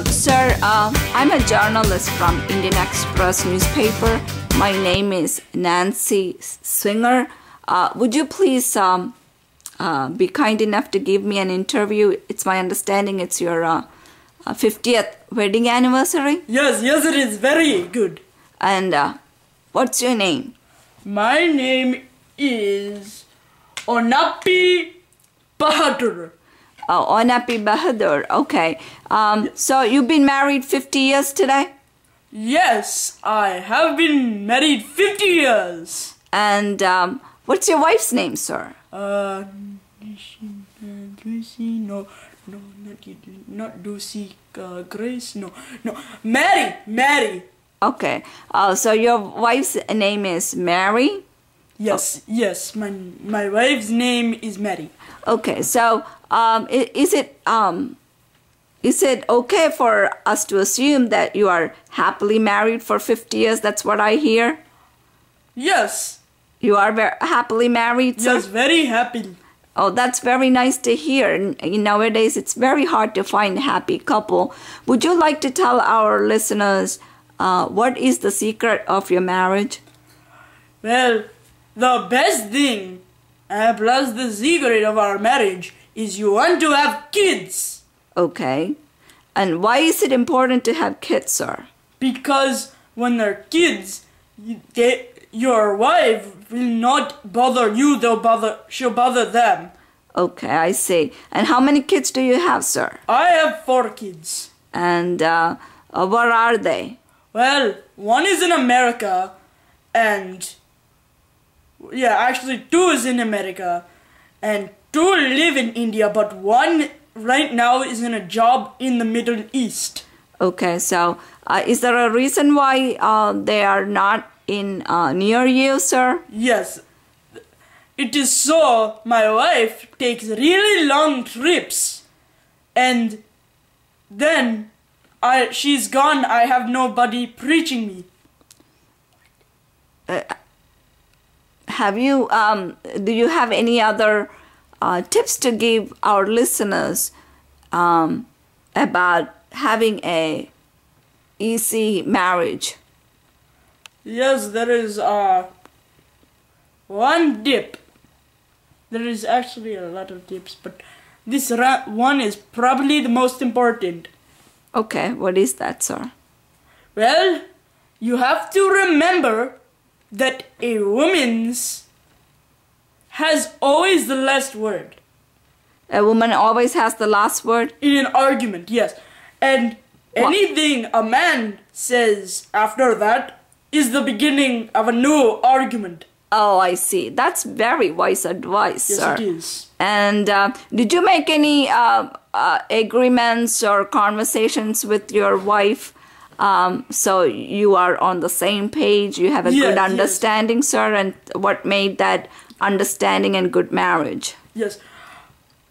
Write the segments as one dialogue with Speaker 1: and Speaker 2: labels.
Speaker 1: Sir, I'm a journalist from Indian Express newspaper. My name is Nancy Swinger. Would you please be kind enough to give me an interview? It's my understanding it's your 50th wedding anniversary.
Speaker 2: Yes, it is very good.
Speaker 1: And what's your name?
Speaker 2: My name is Onapi Bahadur.
Speaker 1: Oh, Onapi Bahadur. Okay. So you've been married 50 years today?
Speaker 2: Yes, I have been married 50 years.
Speaker 1: And what's your wife's name, sir?
Speaker 2: Lucy, no, not Lucy, Grace, no, Mary.
Speaker 1: Okay. So your wife's name is Mary?
Speaker 2: Yes, my wife's name is Mary.
Speaker 1: Okay, so is it okay for us to assume that you are happily married for 50 years? That's what I hear.
Speaker 2: Yes.
Speaker 1: You are very happily married, sir?
Speaker 2: Yes, very happy.
Speaker 1: Oh, that's very nice to hear. Nowadays, it's very hard to find a happy couple. Would you like to tell our listeners what is the secret of your marriage?
Speaker 2: Well, the best thing, plus the secret of our marriage, is you want to have kids.
Speaker 1: Okay. And why is it important to have kids, sir?
Speaker 2: Because when they're kids, your wife will not bother you, she'll bother them.
Speaker 1: Okay, I see. And how many kids do you have, sir?
Speaker 2: I have 4 kids.
Speaker 1: And where are they?
Speaker 2: Well, one is in America, and actually 2 is in America, and 2 live in India, but one right now is in a job in the Middle East.
Speaker 1: Okay, so is there a reason why they are not in near you, sir?
Speaker 2: Yes. It is so my wife takes really long trips, and then she's gone. I have nobody preaching me.
Speaker 1: Have you do you have any other tips to give our listeners about having a easy marriage?
Speaker 2: Yes, there is one tip. There is actually a lot of tips, but this one is probably the most important.
Speaker 1: Okay, what is that, sir?
Speaker 2: Well, you have to remember that a woman's has always the last word.
Speaker 1: A woman always has the last word?
Speaker 2: In an argument, yes. And anything a man says after that is the beginning of a new argument.
Speaker 1: Oh, I see. That's very wise advice,
Speaker 2: yes,
Speaker 1: sir.
Speaker 2: Yes, it is.
Speaker 1: And did you make any agreements or conversations with your wife so you are on the same page, you have a good understanding, sir? And what made that understanding and good marriage?
Speaker 2: Yes.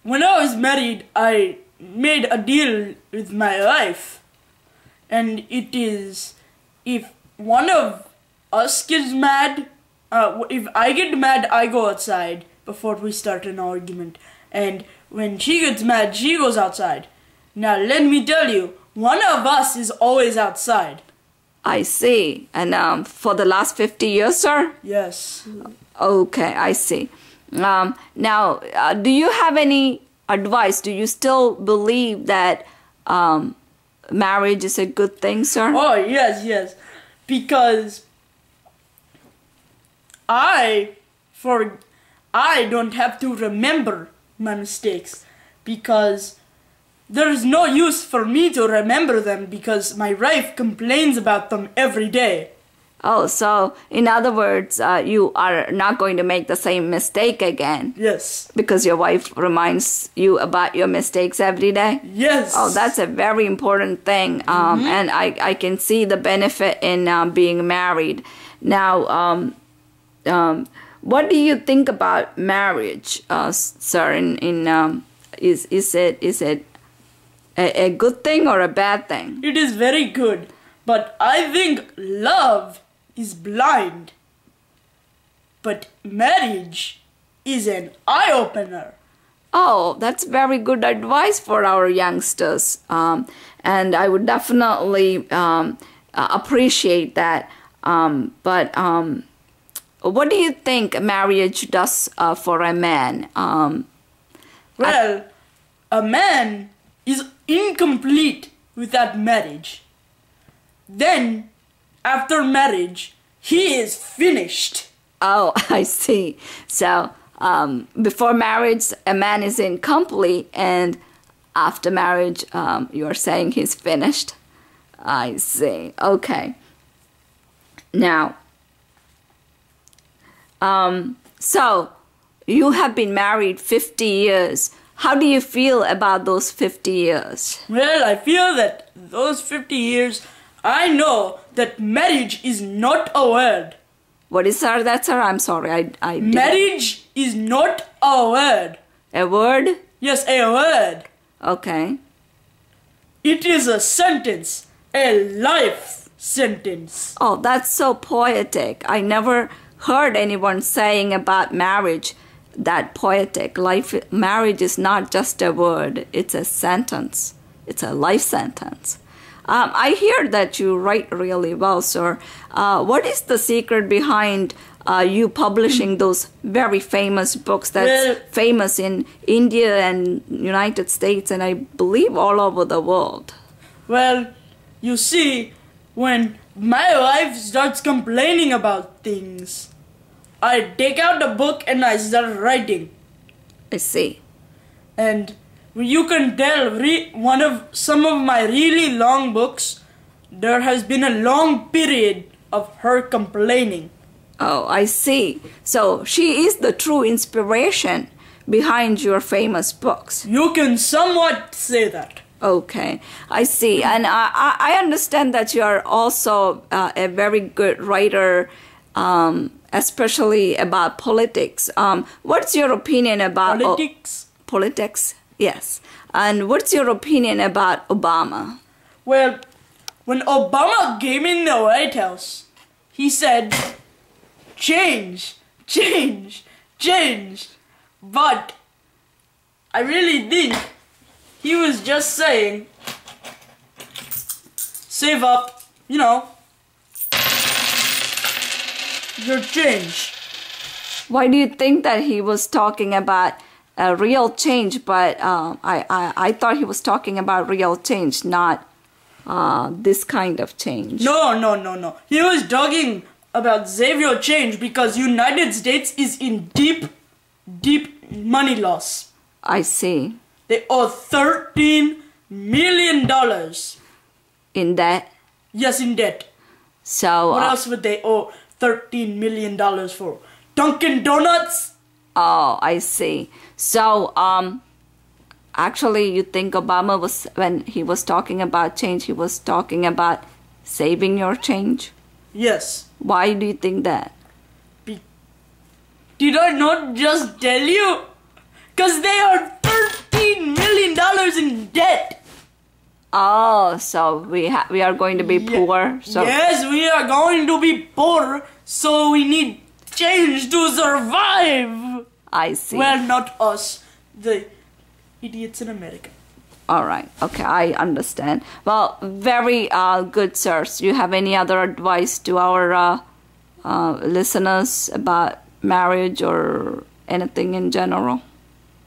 Speaker 2: When I was married, I made a deal with my wife. And it is, if one of us gets mad, if I get mad, I go outside before we start an argument. And when she gets mad, she goes outside. Now, let me tell you, one of us is always outside.
Speaker 1: I see. And for the last 50 years, sir?
Speaker 2: Yes.
Speaker 1: Okay, I see. Now, do you have any advice? Do you still believe that marriage is a good thing, sir?
Speaker 2: Oh, yes. Because I don't have to remember my mistakes, because there is no use for me to remember them, because my wife complains about them every day.
Speaker 1: Oh, so in other words, you are not going to make the same mistake again.
Speaker 2: Yes.
Speaker 1: Because your wife reminds you about your mistakes every day?
Speaker 2: Yes.
Speaker 1: Oh, that's a very important thing. And I can see the benefit in being married. Now, what do you think about marriage, sir? Is it a good thing or a bad thing?
Speaker 2: It is very good. But I think love is blind. But marriage is an eye-opener.
Speaker 1: Oh, that's very good advice for our youngsters. and I would definitely appreciate that. But what do you think marriage does for a man?
Speaker 2: Well, a man is incomplete without marriage. Then, after marriage, he is finished.
Speaker 1: Oh, I see. So, before marriage, a man is incomplete, and after marriage, you're saying he's finished. I see. Okay. Now, so you have been married 50 years. How do you feel about those 50 years?
Speaker 2: Well, I feel that those 50 years, I know that marriage is not a word.
Speaker 1: What is that, sir? I'm sorry. I didn't.
Speaker 2: Marriage is not a word.
Speaker 1: A word?
Speaker 2: Yes, a word.
Speaker 1: Okay.
Speaker 2: It is a sentence, a life sentence.
Speaker 1: Oh, that's so poetic. I never heard anyone saying about marriage that poetic. Marriage is not just a word, it's a sentence. It's a life sentence. I hear that you write really well, sir. What is the secret behind you publishing those very famous books that's famous in India and United States and I believe all over the world?
Speaker 2: Well, you see, when my wife starts complaining about things, I take out the book and I start writing.
Speaker 1: I see.
Speaker 2: And you can tell some of my really long books, there has been a long period of her complaining.
Speaker 1: Oh, I see. So she is the true inspiration behind your famous books.
Speaker 2: You can somewhat say that.
Speaker 1: Okay, I see. And I understand that you are also a very good writer, especially about politics. What's your opinion about
Speaker 2: politics?
Speaker 1: Politics, yes. And what's your opinion about Obama?
Speaker 2: Well, when Obama came in the White House, he said, change, change, change. But I really think he was just saying, save up, your change.
Speaker 1: Why do you think that he was talking about a real change? But I thought he was talking about real change, not this kind of change.
Speaker 2: No. He was talking about save your change because United States is in deep money loss.
Speaker 1: I see.
Speaker 2: They owe $13 million.
Speaker 1: In debt?
Speaker 2: Yes, in debt.
Speaker 1: So
Speaker 2: what else would they owe $13 million for? Dunkin' Donuts?
Speaker 1: Oh, I see. So, actually, you think Obama was, when he was talking about change, he was talking about saving your change?
Speaker 2: Yes.
Speaker 1: Why do you think that?
Speaker 2: Did I not just tell you? Because they are $13 million in debt.
Speaker 1: Oh, so we are going to be poor? So
Speaker 2: yes, we are going to be poor, so we need change to survive.
Speaker 1: I see.
Speaker 2: Well, not us, the idiots in America.
Speaker 1: All right. Okay, I understand. Well, very good, sirs. Do you have any other advice to our listeners about marriage or anything in general?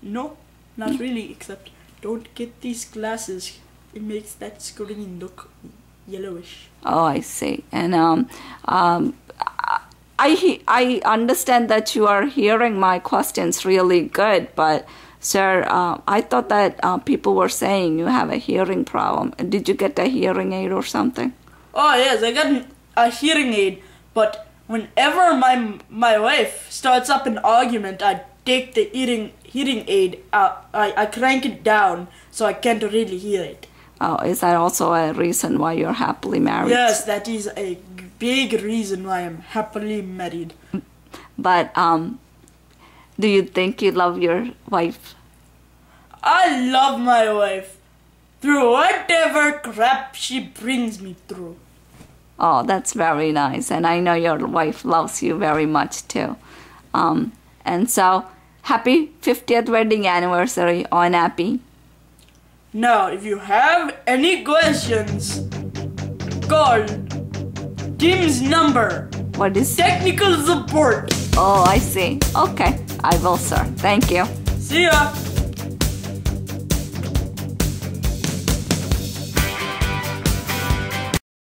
Speaker 2: No, not really, except don't get these glasses. It makes that screen look yellowish.
Speaker 1: Oh, I see. And I understand that you are hearing my questions really good, but sir, I thought that people were saying you have a hearing problem. Did you get a hearing aid or something?
Speaker 2: Oh yes, I got a hearing aid, but whenever my wife starts up an argument, I take the hearing aid out. I crank it down so I can't really hear it.
Speaker 1: Oh, is that also a reason why you're happily married?
Speaker 2: Yes, that is a big reason why I'm happily married.
Speaker 1: But do you think you love your wife?
Speaker 2: I love my wife through whatever crap she brings me through.
Speaker 1: Oh, that's very nice. And I know your wife loves you very much too. And so, happy 50th wedding anniversary, on happy.
Speaker 2: Now, if you have any questions, call Tim's number.
Speaker 1: What is?
Speaker 2: Technical support.
Speaker 1: Oh, I see. Okay, I will, sir. Thank you.
Speaker 2: See ya.